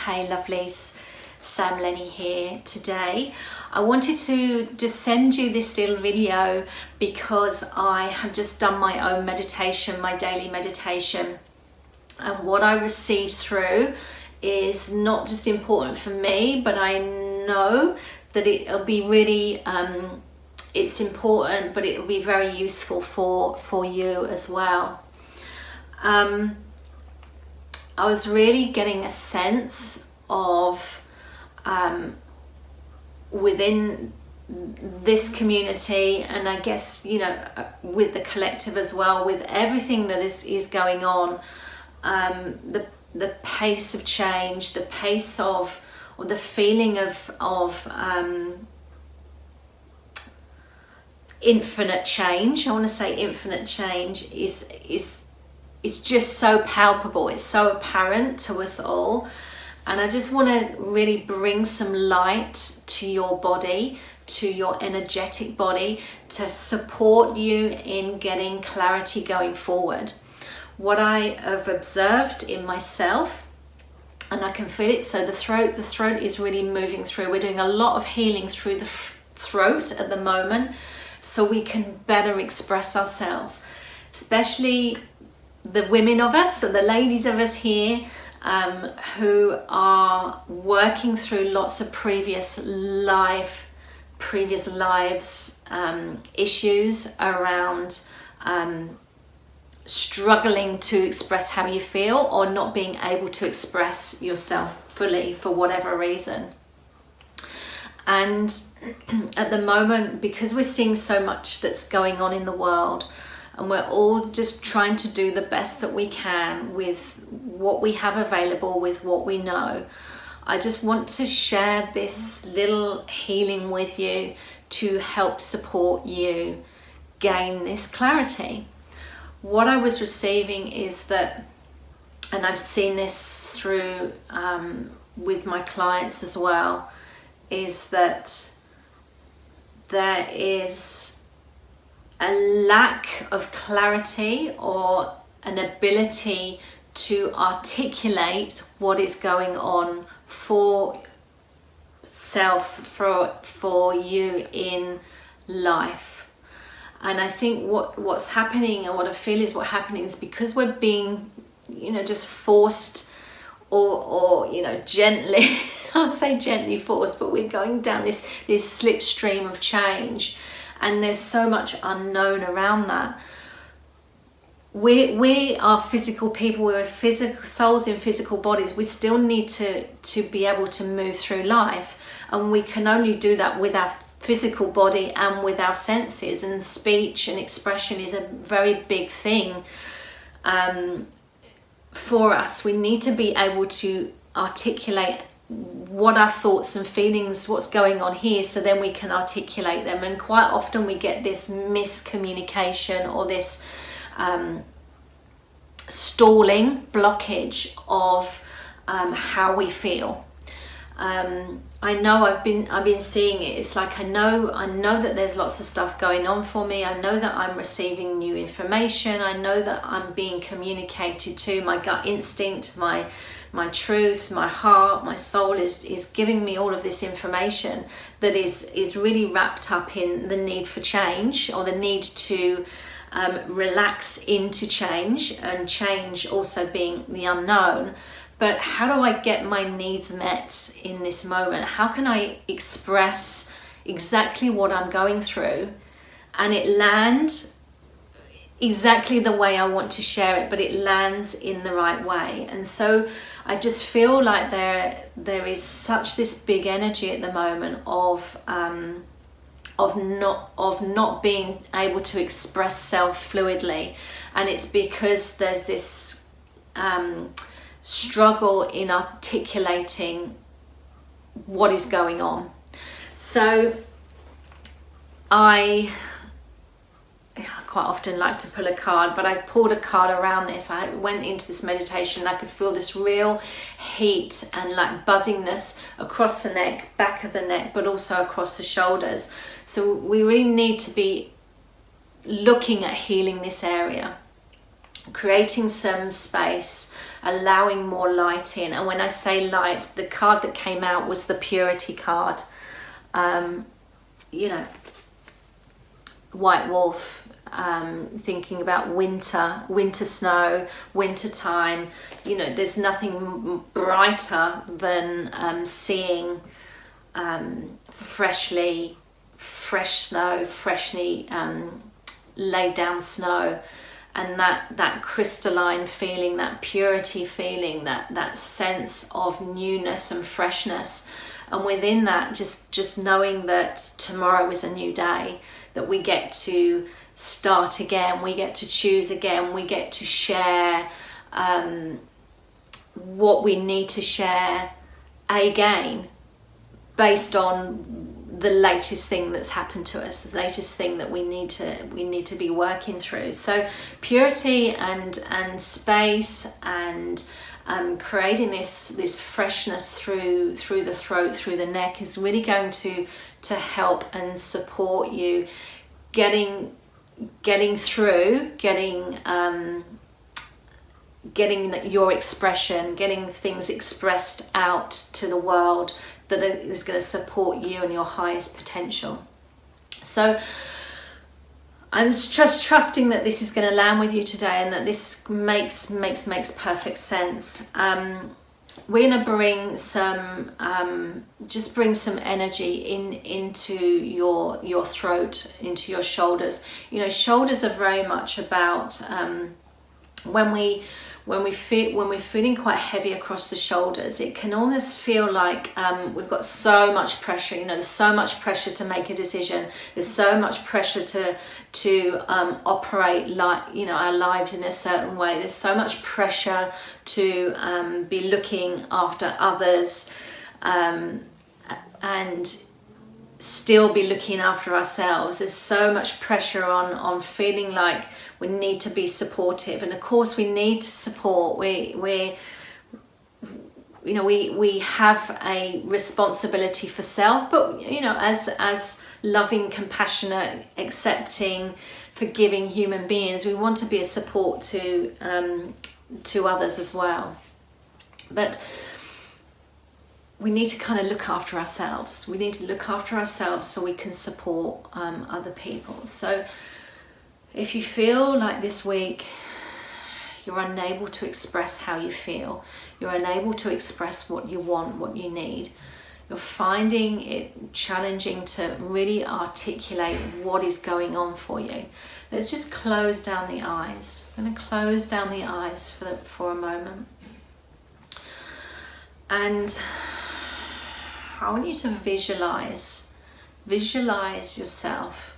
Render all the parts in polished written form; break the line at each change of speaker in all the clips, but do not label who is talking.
Hey lovelies, Sam Lenny here today. I wanted to just send you this little video because I have just done my own meditation, my daily meditation, and what I received through is not just important for me, but I know that it'll be really it's important, but it will be very useful for you as well. I was really getting a sense of within this community, and I guess, you know, with the collective as well, with everything that is going on, the pace of change, the pace of, or the feeling of infinite change. I want to say infinite change it's just so palpable, it's so apparent to us all. And I just want to really bring some light to your body, to your energetic body, to support you in getting clarity going forward. What I have observed in myself, and I can feel it, so the throat is really moving through. We're doing a lot of healing through the throat at the moment, so we can better express ourselves, especially the women of us, so the ladies of us here, who are working through lots of previous lives issues around struggling to express how you feel, or not being able to express yourself fully for whatever reason. And at the moment, because we're seeing so much that's going on in the world, and we're all just trying to do the best that we can with what we have available, with what we know, I just want to share this little healing with you to help support you gain this clarity. What I was receiving is that, and I've seen this through with my clients as well, is that there is a lack of clarity or an ability to articulate what is going on for self, for you in life. And I think what's happening, and what I feel is what happening is, because we're being, you know, just forced or you know, gently I'll say gently forced, but we're going down this slipstream of change, and there's so much unknown around that. We are physical people, we're physical souls in physical bodies. We still need to be able to move through life, and we can only do that with our physical body and with our senses, and speech and expression is a very big thing for us. We need to be able to articulate what our thoughts and feelings, what's going on here, so then we can articulate them. And quite often we get this miscommunication, or this stalling blockage of how we feel. I know I've been seeing it. It's like I know that there's lots of stuff going on for me. I know that I'm receiving new information. I know that I'm being communicated to. My gut instinct, my truth, my heart, my soul is giving me all of this information that is really wrapped up in the need for change, or the need to relax into change, and change also being the unknown. But how do I get my needs met in this moment? How can I express exactly what I'm going through and it lands exactly the way I want to share it, but it lands in the right way? And so I just feel like there is such this big energy at the moment of not being able to express self fluidly, and it's because there's this struggle in articulating what is going on. So I quite often like to pull a card, but I pulled a card around this. I went into this meditation and I could feel this real heat and like buzzingness across the neck, back of the neck, but also across the shoulders. So we really need to be looking at healing this area. creating some space, allowing more light in. And when I say light, the card that came out was the purity card. You know, white wolf, thinking about winter snow, winter time. You know, there's nothing brighter than seeing fresh snow, freshly laid down snow, and that crystalline feeling, that purity feeling, that sense of newness and freshness. And within that, just knowing that tomorrow is a new day, that we get to start again, we get to choose again, we get to share what we need to share again, based on the latest thing that's happened to us, the latest thing that we need to be working through. So purity and space, and creating this freshness through the throat, through the neck, is really going to help and support you getting through, getting your expression, getting things expressed out to the world that is going to support you and your highest potential. So I'm just trusting that this is going to land with you today, and that this makes perfect sense. We're going to bring some energy into your throat, into your shoulders. You know, shoulders are very much about when we're feeling quite heavy across the shoulders, it can almost feel like we've got so much pressure. You know, there's so much pressure to make a decision. There's so much pressure to operate our lives in a certain way. There's so much pressure to be looking after others and still be looking after ourselves. There's so much pressure on feeling like we need to be supportive, and of course we need to support. We have a responsibility for self, but you know, as loving, compassionate, accepting, forgiving human beings, we want to be a support to others as well. But we need to kind of look after ourselves. We need to look after ourselves so we can support other people. So if you feel like this week you're unable to express how you feel, you're unable to express what you want, what you need, you're finding it challenging to really articulate what is going on for you, let's just close down the eyes. I'm going to close down the eyes for a moment. And I want you to visualize yourself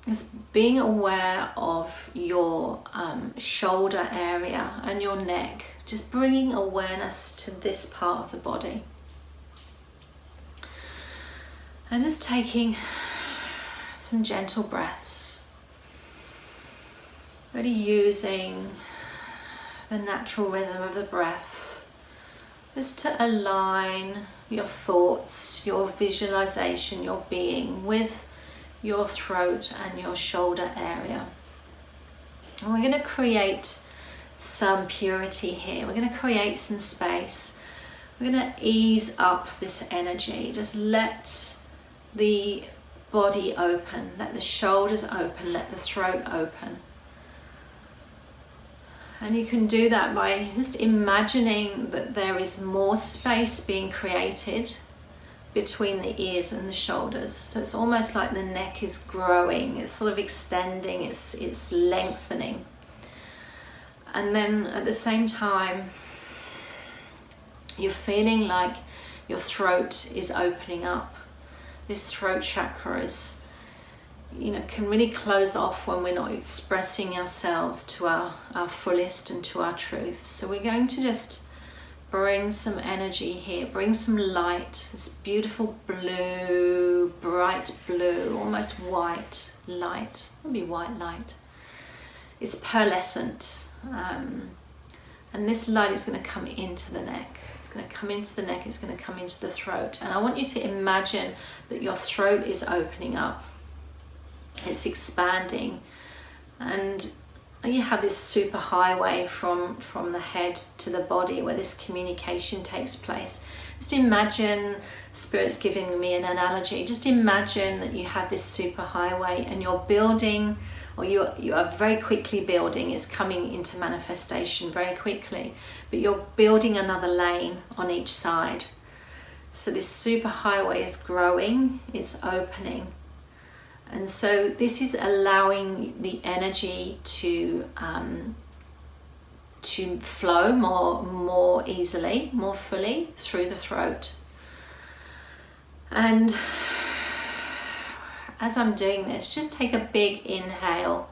as being aware of your shoulder area and your neck, just bringing awareness to this part of the body. And just taking some gentle breaths, really using the natural rhythm of the breath just to align your thoughts, your visualization, your being with your throat and your shoulder area. And we're going to create some purity here. We're going to create some space. We're going to ease up this energy. Just let the body open, let the shoulders open, let the throat open. And you can do that by just imagining that there is more space being created between the ears and the shoulders. So it's almost like the neck is growing, it's sort of extending, it's lengthening. And then at the same time, you're feeling like your throat is opening up. This throat chakra is, can really close off when we're not expressing ourselves to our fullest and to our truth. So we're going to just bring some energy here, bring some light, this beautiful blue, bright blue, almost white light. It would be white light. It's pearlescent. And this light is going to come into the neck. It's going to come into the neck, it's going to come into the throat. And I want you to imagine that your throat is opening up. It's expanding. And And you have this super highway from the head to the body where this communication takes place. Just imagine, Spirit's giving me an analogy, just imagine that you have this super highway and you're building, or you are very quickly building, it's coming into manifestation very quickly, but you're building another lane on each side. So this super highway is growing, it's opening. And so this is allowing the energy to flow more easily, more fully through the throat. And as I'm doing this, just take a big inhale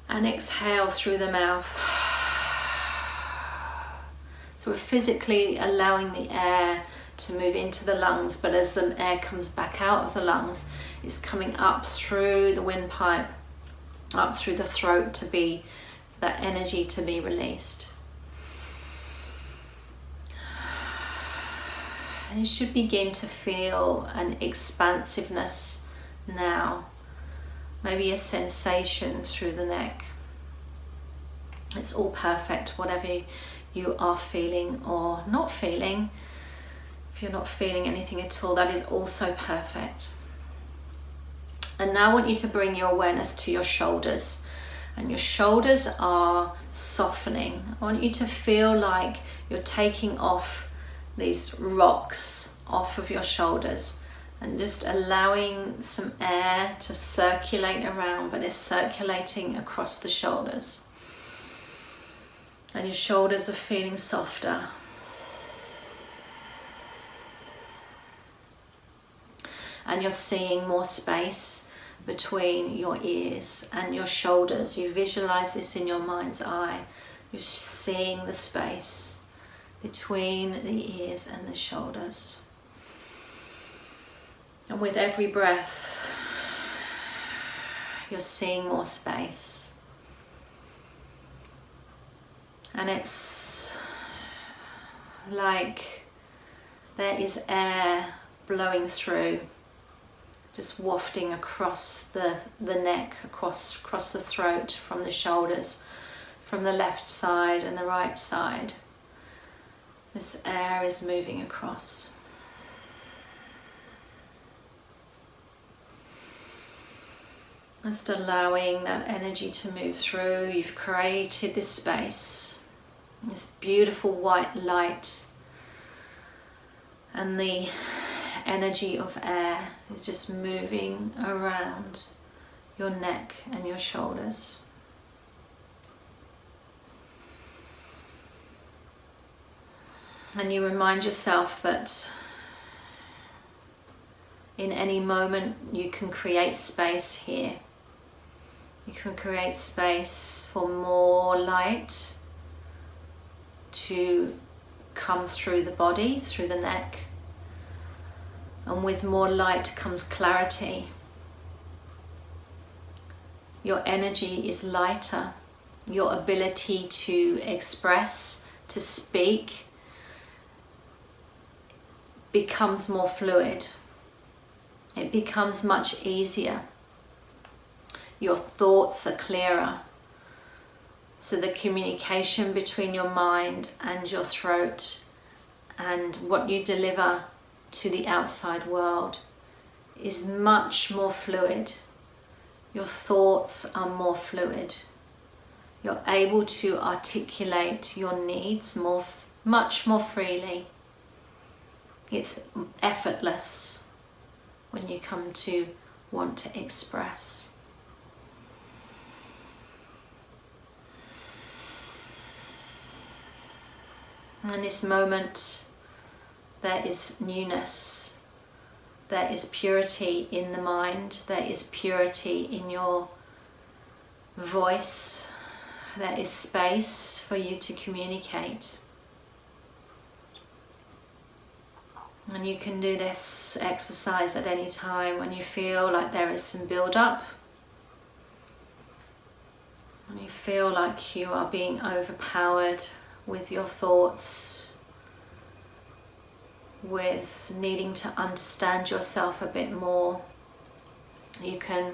and exhale through the mouth. So we're physically allowing the air to move into the lungs, but as the air comes back out of the lungs, it's coming up through the windpipe, up through the throat to be that energy to be released. And you should begin to feel an expansiveness now, maybe a sensation through the neck. It's all perfect, whatever you are feeling or not feeling. If you're not feeling anything at all, that is also perfect. And now I want you to bring your awareness to your shoulders. And your shoulders are softening. I want you to feel like you're taking off these rocks off of your shoulders and just allowing some air to circulate around, but it's circulating across the shoulders. And your shoulders are feeling softer. And you're seeing more space between your ears and your shoulders. You visualize this in your mind's eye. You're seeing the space between the ears and the shoulders. And with every breath, you're seeing more space. And it's like there is air blowing through, just wafting across the neck, across the throat, from the shoulders, from the left side and the right side. This air is moving across. Just allowing that energy to move through. You've created this space, this beautiful white light, and the energy of air is just moving around your neck and your shoulders. And you remind yourself that in any moment you can create space here. You can create space for more light to come through the body, through the neck. And with more light comes clarity. Your energy is lighter. Your ability to express, to speak, becomes more fluid. It becomes much easier. Your thoughts are clearer. So the communication between your mind and your throat and what you deliver to the outside world is much more fluid. Your thoughts are more fluid. You're able to articulate your needs much more freely. It's effortless when you come to want to express. In this moment, there is newness, there is purity in the mind, there is purity in your voice, there is space for you to communicate. And you can do this exercise at any time when you feel like there is some build-up, when you feel like you are being overpowered with your thoughts, with needing to understand yourself a bit more. You can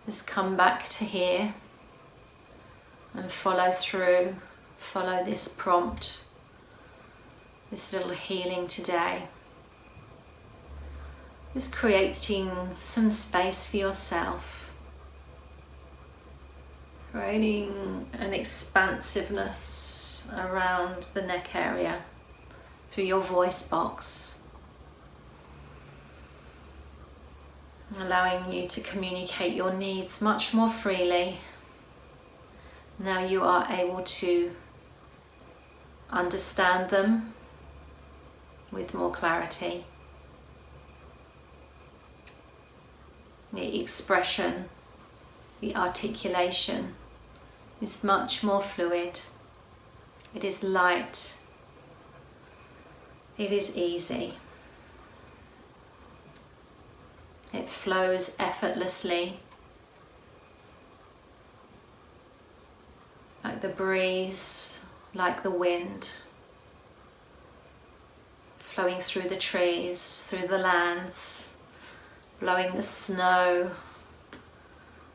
Just come back to here and follow through, follow this prompt, this little healing today. Just creating some space for yourself, creating an expansiveness around the neck area through your voice box, allowing you to communicate your needs much more freely. Now you are able to understand them with more clarity. The expression, the articulation is much more fluid. It is light. It is easy. It flows effortlessly, like the breeze, like the wind, flowing through the trees, through the lands, blowing the snow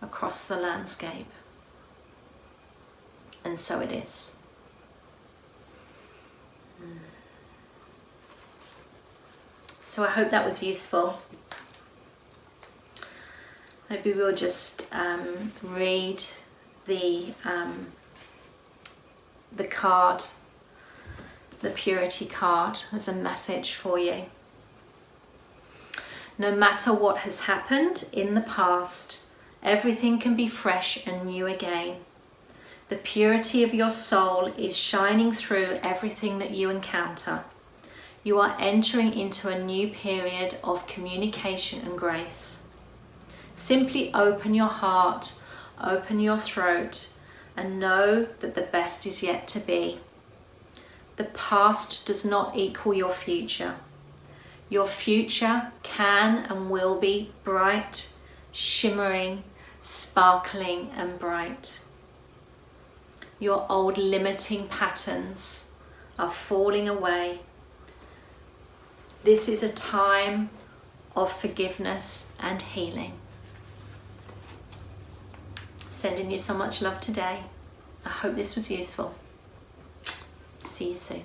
across the landscape. And so it is. So I hope that was useful. Maybe we'll just read the card, the purity card, as a message for you. No matter what has happened in the past, everything can be fresh and new again. The purity of your soul is shining through everything that you encounter. You are entering into a new period of communication and grace. Simply open your heart, open your throat, and know that the best is yet to be. The past does not equal your future. Your future can and will be bright, shimmering, sparkling and bright. Your old limiting patterns are falling away. This is a time of forgiveness and healing. Sending you so much love today. I hope this was useful. See you soon.